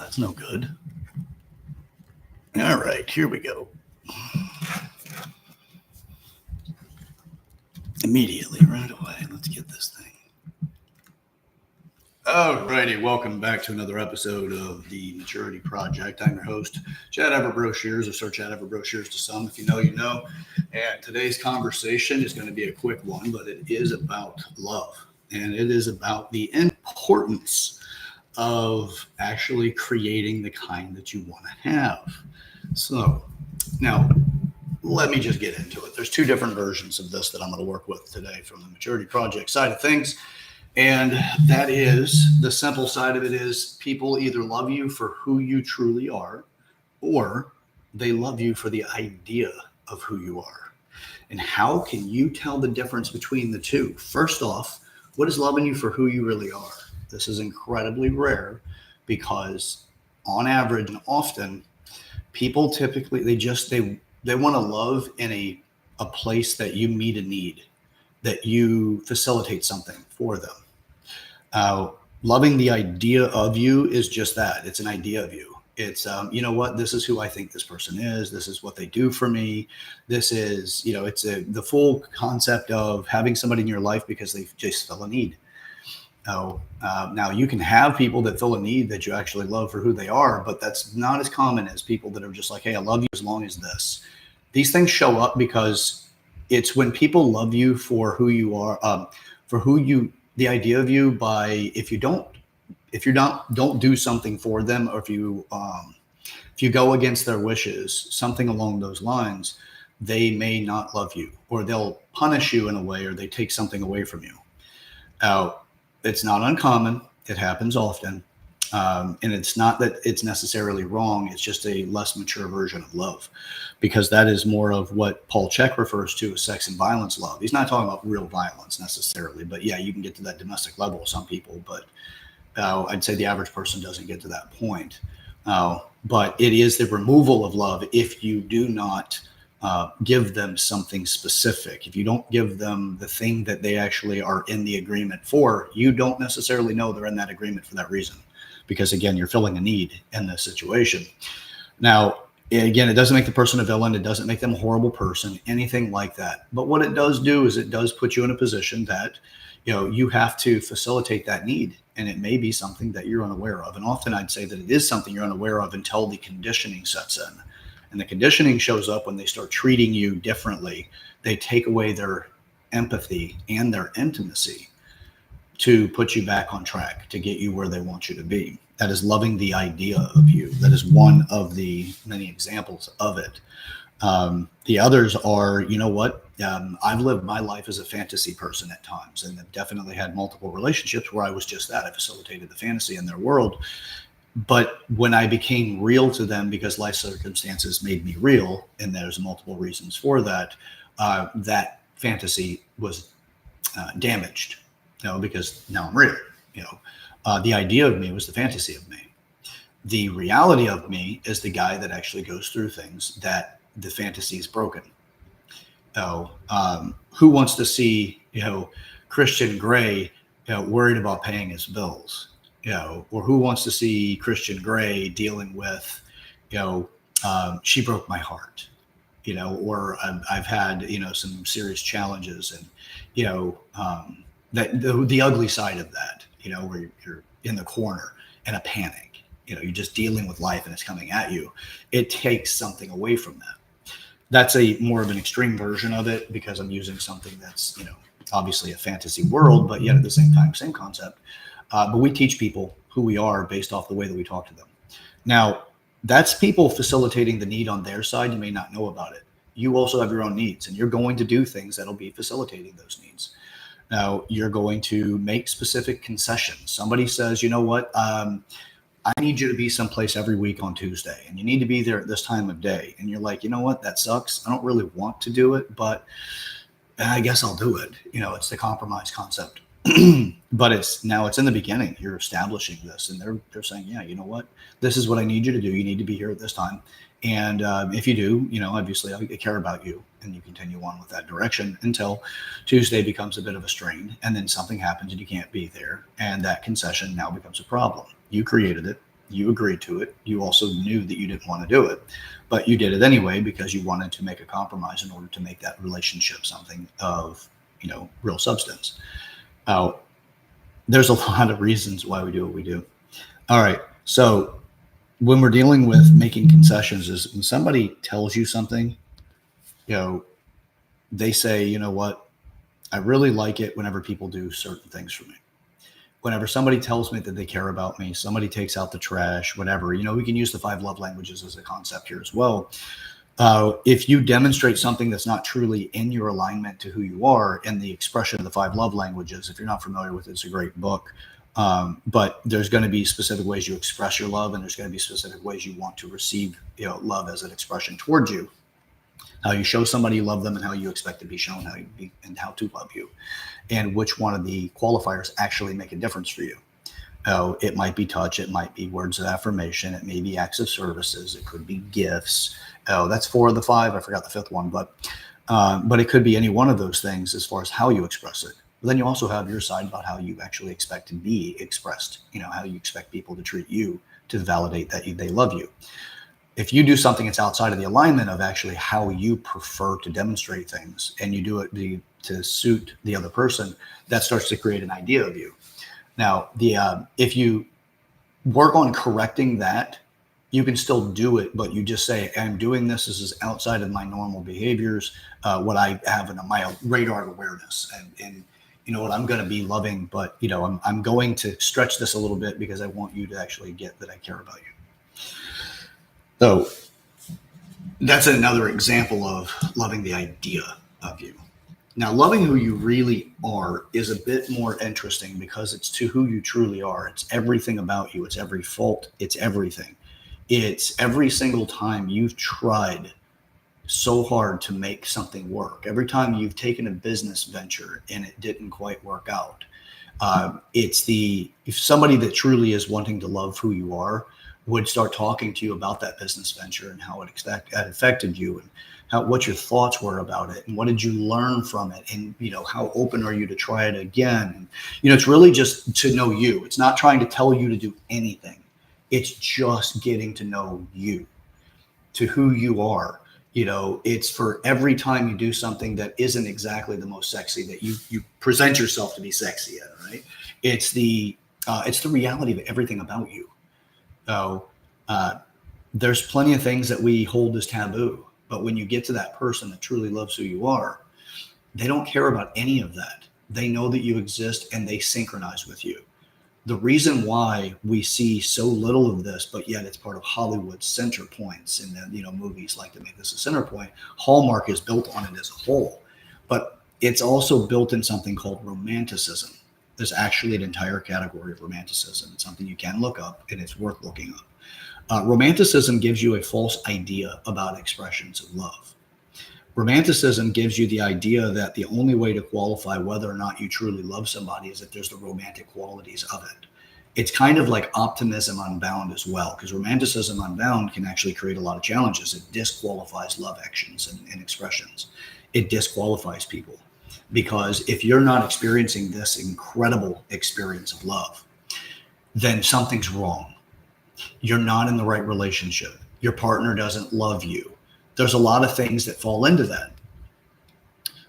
That's no good. All right, here we go. Immediately, right away. Let's get this thing. All righty, welcome back to another episode of the Maturity Project. I'm your host, Chad Ever Broshears, or Sir Chad Ever Broshears to some. If you know, you know. And today's conversation is going to be a quick one, but it is about love. And it is about the importance of actually creating the kind that you want to have. So now, let me just get into it. There's two different versions of this that I'm going to work with today from the Maturity Project side of things. And that is, the simple side of it is people either love you for who you truly are, or they love you for the idea of who you are. And how can you tell the difference between the two? First off, what is loving you for who you really are? This is incredibly rare because on average and often, people typically, they want to love in a place that you meet a need, that you facilitate something for them. Loving the idea of you is just that. It's an idea of you. It's, you know what, this is who I think this person is. This is what they do for me. This is, it's the full concept of having somebody in your life because they just fill a need. Now you can have people that fill a need that you actually love for who they are, but that's not as common as people that are just like, hey, I love you as long as this. These things show up because it's when people love you for who you are, the idea of you by, if you don't do something for them, or if you go against their wishes, something along those lines, they may not love you, or they'll punish you in a way, or they take something away from you. It's not uncommon. It happens often. And it's not that it's necessarily wrong. It's just a less mature version of love, because that is more of what Paul Chek refers to as sex and violence love. He's not talking about real violence necessarily, but yeah, you can get to that domestic level with some people, but I'd say the average person doesn't get to that point. But it is the removal of love if you do not give them something specific. If you don't give them the thing that they actually are in the agreement for, you don't necessarily know they're in that agreement for that reason. Because again, you're filling a need in this situation. Now, again, it doesn't make the person a villain. It doesn't make them a horrible person, anything like that. But what it does do is it does put you in a position that, you have to facilitate that need. And it may be something that you're unaware of. And often I'd say that it is something you're unaware of until the conditioning sets in. And the conditioning shows up when they start treating you differently. They take away their empathy and their intimacy to put you back on track, to get you where they want you to be. That is loving the idea of you. That is one of the many examples of it. The others are, I've lived my life as a fantasy person at times, and have definitely had multiple relationships where I was just that. I facilitated the fantasy in their world. But when I became real to them, because life circumstances made me real, and there's multiple reasons for that, that fantasy was damaged. Because now I'm real. The idea of me was the fantasy of me. The reality of me is the guy that actually goes through things that the fantasy is broken. Who wants to see, Christian Grey, worried about paying his bills, or who wants to see Christian Grey dealing with, she broke my heart, or I've had, some serious challenges, and, that the ugly side of that, where you're in the corner in a panic, you're just dealing with life and it's coming at you. It takes something away from that. That's a more of an extreme version of it, because I'm using something that's, obviously a fantasy world, but yet at the same time, same concept. But we teach people who we are based off the way that we talk to them. Now, that's people facilitating the need on their side. You may not know about it. You also have your own needs, and you're going to do things that'll be facilitating those needs. Now, you're going to make specific concessions. Somebody says, you know what, I need you to be someplace every week on Tuesday, and you need to be there at this time of day. And you're like, you know what, that sucks. I don't really want to do it, but I guess I'll do it. It's the compromise concept. But it's in the beginning. You're establishing this, and they're saying, yeah, you know what, this is what I need you to do. You need to be here at this time. And if you do, obviously I care about you, and you continue on with that direction until Tuesday becomes a bit of a strain, and then something happens and you can't be there. And that concession now becomes a problem. You created it. You agreed to it. You also knew that you didn't want to do it, but you did it anyway because you wanted to make a compromise in order to make that relationship something of, real substance. Uh, there's a lot of reasons why we do what we do. All right. So when we're dealing with making concessions, is when somebody tells you something, they say, you know what, I really like it whenever people do certain things for me. Whenever somebody tells me that they care about me, somebody takes out the trash, whatever, we can use the 5 love languages as a concept here as well. If you demonstrate something that's not truly in your alignment to who you are, and the expression of the 5 love languages, if you're not familiar with it, it's a great book. But there's going to be specific ways you express your love, and there's going to be specific ways you want to receive, love as an expression towards you. How you show somebody you love them, and how you expect to be shown and how to love you, and which one of the qualifiers actually make a difference for you. It might be touch, it might be words of affirmation, it may be acts of services, it could be gifts. That's 4 of the 5. I forgot the 5th one, but it could be any one of those things as far as how you express it. But then you also have your side about how you actually expect to be expressed. How you expect people to treat you to validate that they love you. If you do something that's outside of the alignment of actually how you prefer to demonstrate things, and you do it to suit the other person, that starts to create an idea of you. Now, if you work on correcting that, you can still do it, but you just say, I'm doing this. This is outside of my normal behaviors, what I have in my radar of awareness. And you know what, I'm going to be loving, but I'm going to stretch this a little bit because I want you to actually get that I care about you. So that's another example of loving the idea of you. Now, loving who you really are is a bit more interesting because it's to who you truly are. It's everything about you. It's every fault. It's everything. It's every single time you've tried so hard to make something work. Every time you've taken a business venture and it didn't quite work out. If somebody that truly is wanting to love who you are would start talking to you about that business venture and how it affected you, and what your thoughts were about it, and what did you learn from it, and how open are you to try it again. And it's really just to know you. It's not trying to tell you to do anything. It's just getting to know you, to who you are. It's for every time you do something that isn't exactly the most sexy, that you present yourself to be sexy at, right? It's the reality of everything about you. So there's plenty of things that we hold as taboo, but when you get to that person that truly loves who you are, they don't care about any of that. They know that you exist and they synchronize with you. The reason why we see so little of this, but yet it's part of Hollywood's center points, and then movies like to make this a center point. Hallmark is built on it as a whole, but it's also built in something called romanticism. There's actually an entire category of romanticism. It's something you can look up, and it's worth looking up. Romanticism gives you a false idea about expressions of love. Romanticism gives you the idea that the only way to qualify whether or not you truly love somebody is if there's the romantic qualities of it. It's kind of like optimism unbound as well, because romanticism unbound can actually create a lot of challenges. It disqualifies love actions and expressions. It disqualifies people, because if you're not experiencing this incredible experience of love, then something's wrong. You're not in the right relationship. Your partner doesn't love you. There's a lot of things that fall into that.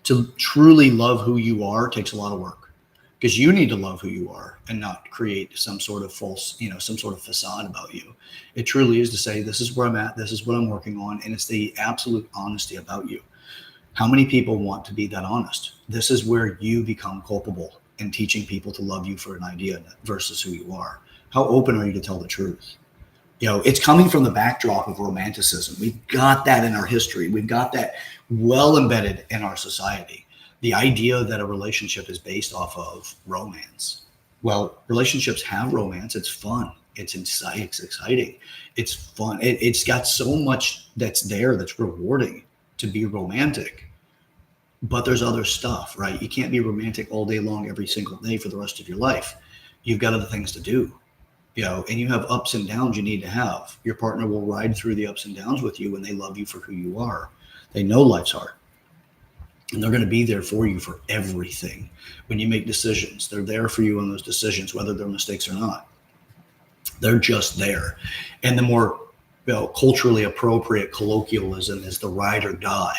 To truly love who you are takes a lot of work, because you need to love who you are and not create some sort of false, some sort of facade about you. It truly is to say, this is where I'm at, this is what I'm working on, and it's the absolute honesty about you. How many people want to be that honest? This is where you become culpable in teaching people to love you for an idea versus who you are. How open are you to tell the truth? It's coming from the backdrop of romanticism. We've got that in our history. We've got that well embedded in our society. The idea that a relationship is based off of romance. Well, relationships have romance. It's fun. It's exciting. It's fun. It's got so much that's there that's rewarding to be romantic. But there's other stuff, right? You can't be romantic all day long, every single day for the rest of your life. You've got other things to do. And you have ups and downs you need to have. Your partner will ride through the ups and downs with you when they love you for who you are. They know life's hard. And they're going to be there for you for everything. When you make decisions, they're there for you on those decisions, whether they're mistakes or not. They're just there. And the more culturally appropriate colloquialism is the ride or die.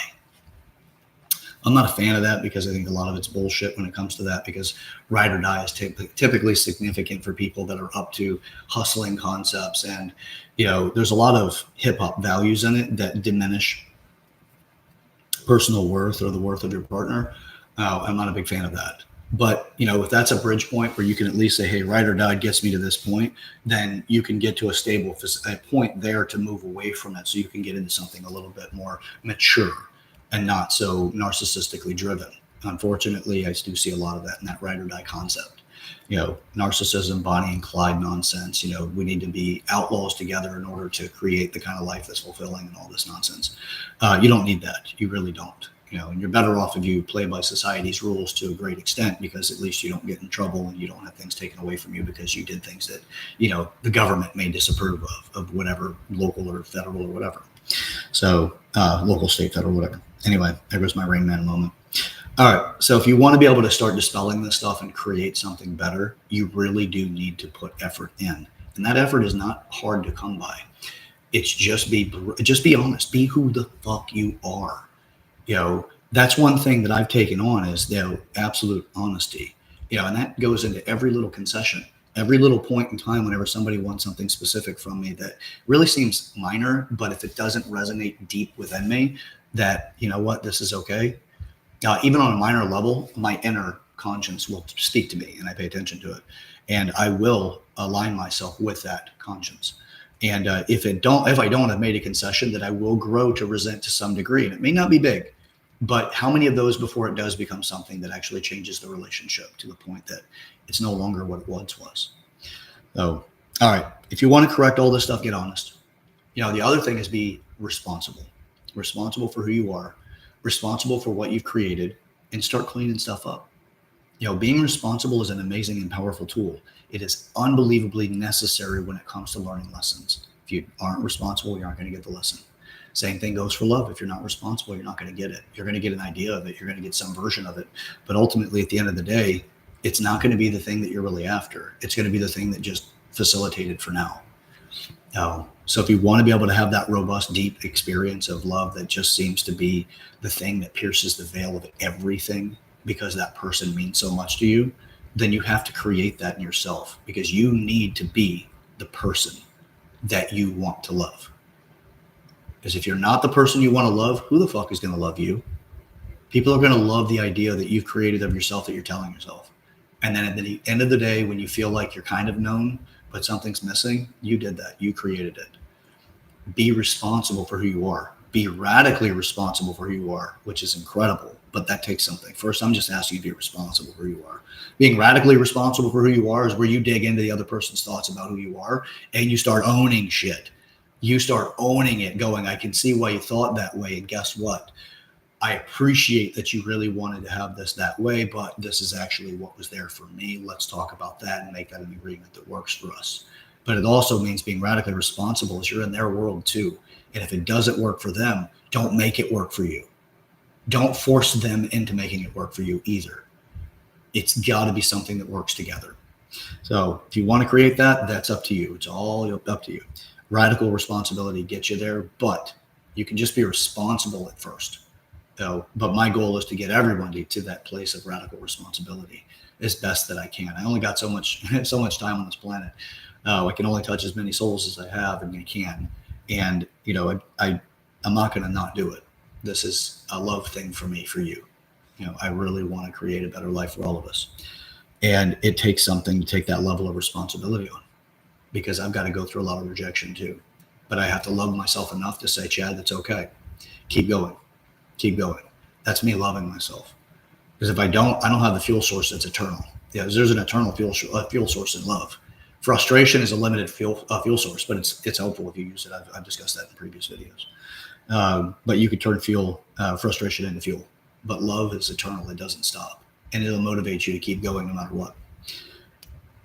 I'm not a fan of that because I think a lot of it's bullshit when it comes to that, because ride or die is typically significant for people that are up to hustling concepts. And, there's a lot of hip hop values in it that diminish personal worth or the worth of your partner. I'm not a big fan of that. But, if that's a bridge point where you can at least say, hey, ride or die gets me to this point, then you can get to a point there to move away from it so you can get into something a little bit more mature and not so narcissistically driven. Unfortunately, I do see a lot of that in that ride or die concept. Narcissism, Bonnie and Clyde nonsense. We need to be outlaws together in order to create the kind of life that's fulfilling and all this nonsense. You don't need that. You really don't. And you're better off if you play by society's rules to a great extent, because at least you don't get in trouble and you don't have things taken away from you because you did things that, the government may disapprove of whatever, local or federal or whatever. So local, state, federal, whatever. Anyway, there goes my Rain Man moment. All right. So if you want to be able to start dispelling this stuff and create something better, you really do need to put effort in. And that effort is not hard to come by. It's just be honest. Be who the fuck you are. That's one thing that I've taken on is absolute honesty. And that goes into every little concession, every little point in time whenever somebody wants something specific from me that really seems minor, but if it doesn't resonate deep within me, that, this is okay. Even on a minor level, my inner conscience will speak to me and I pay attention to it. And I will align myself with that conscience. And if I don't have made a concession, that I will grow to resent to some degree. And it may not be big, but how many of those before it does become something that actually changes the relationship to the point that it's no longer what it once was? So, all right. If you want to correct all this stuff, get honest. The other thing is be responsible for who you are, responsible for what you've created, and start cleaning stuff up. Being responsible is an amazing and powerful tool. It is unbelievably necessary when it comes to learning lessons. If you aren't responsible, you aren't going to get the lesson. Same thing goes for love. If you're not responsible, you're not going to get it. You're going to get an idea of it. You're going to get some version of it. But ultimately, at the end of the day, it's not going to be the thing that you're really after. It's going to be the thing that just facilitated for now. So if you want to be able to have that robust, deep experience of love that just seems to be the thing that pierces the veil of everything because that person means so much to you, then you have to create that in yourself, because you need to be the person that you want to love. Because if you're not the person you want to love, who the fuck is going to love you? People are going to love the idea that you've created of yourself that you're telling yourself. And then at the end of the day, when you feel like you're kind of known, but something's missing, you did that. You created it. Be responsible for who you are. Be radically responsible for who you are, which is incredible, but that takes something. First, I'm just asking you to be responsible for who you are. Being radically responsible for who you are is where you dig into the other person's thoughts about who you are and you start owning shit. You start owning it, going, I can see why you thought that way. And guess what? I appreciate that you really wanted to have this that way, but this is actually what was there for me. Let's talk about that and make that an agreement that works for us. But it also means being radically responsible as you're in their world too. And if it doesn't work for them, don't make it work for you. Don't force them into making it work for you either. It's got to be something that works together. So if you want to create that, that's up to you. It's all up to you. Radical responsibility gets you there, but you can just be responsible at first. But my goal is to get everybody to that place of radical responsibility as best that I can. I only got so much time on this planet. I can only touch as many souls as I have and I can. And, I'm not going to not do it. This is a love thing for me, for you. I really want to create a better life for all of us. And it takes something to take that level of responsibility on, because I've got to go through a lot of rejection too. But I have to love myself enough to say, Chad, that's okay. Keep going. Keep going. That's me loving myself. Because if I don't have the fuel source that's eternal. Yeah, there's an eternal fuel source in love. Frustration is a limited fuel source, but it's helpful if you use it. I've discussed that in previous videos. But you could turn frustration into fuel. But love is eternal. It doesn't stop. And it'll motivate you to keep going no matter what.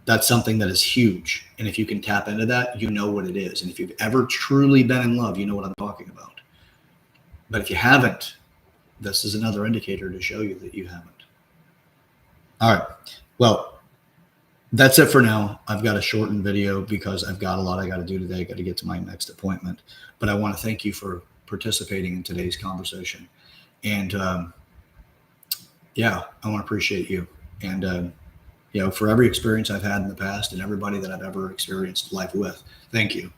That's something that is huge. And if you can tap into that, you know what it is. And if you've ever truly been in love, you know what I'm talking about. But if you haven't, this is another indicator to show you that you haven't. All right. Well, That's it for now. I've got a shortened video because I've got a lot I got to do today. I got to get to my next appointment. But I want to thank you for participating in today's conversation. And yeah, I want to appreciate you. And for every experience I've had in the past and everybody that I've ever experienced life with, thank you.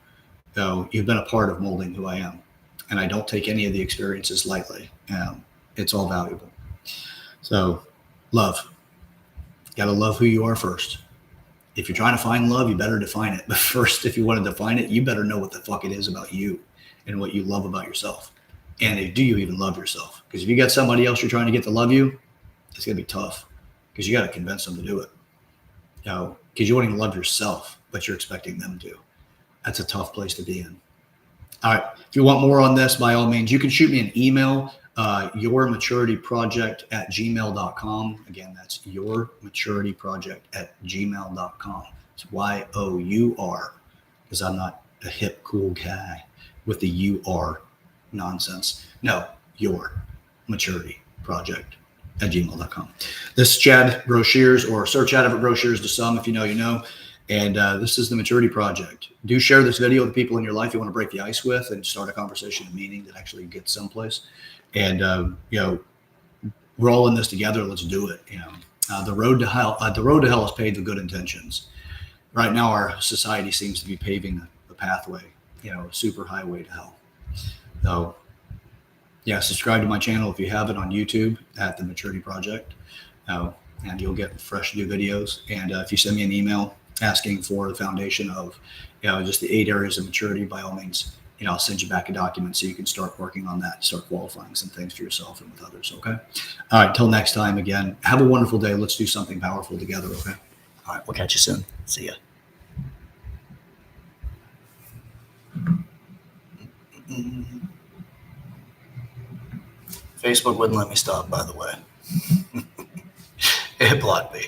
You've been a part of molding who I am. And I don't take any of the experiences lightly. It's all valuable. So, love. Got to love who you are first. If you're trying to find love, you better define it. But first, if you want to define it, you better know what the fuck it is about you and what you love about yourself. And do you even love yourself? Because if you got somebody else you're trying to get to love you, it's going to be tough because you got to convince them to do it. Because you won't even love yourself, but you're expecting them to. That's a tough place to be in. All right. If you want more on this, by all means, you can shoot me an email, yourmaturityproject@gmail.com. Again, that's yourmaturityproject@gmail.com. It's YOUR, because I'm not a hip, cool guy with the UR nonsense. No, your maturity project@gmail.com. This is Chad Broshears, or search Chad Everett Broshears to some. If you know, you know. And this is the Maturity Project. Do share this video with the people in your life you want to break the ice with and start a conversation of meaning that actually gets someplace. And, we're all in this together. Let's do it. The road to hell is paved with good intentions. Right now, our society seems to be paving the pathway, a super highway to hell. So, subscribe to my channel if you have it on YouTube at the Maturity Project. And you'll get fresh new videos. And if you send me an email asking for the foundation of, just the 8 areas of maturity, by all means, I'll send you back a document so you can start working on that, start qualifying some things for yourself and with others. Okay. All right. Till next time, again, have a wonderful day. Let's do something powerful together. Okay. All right. We'll catch you soon. See ya. Facebook wouldn't let me stop, by the way. It blocked me.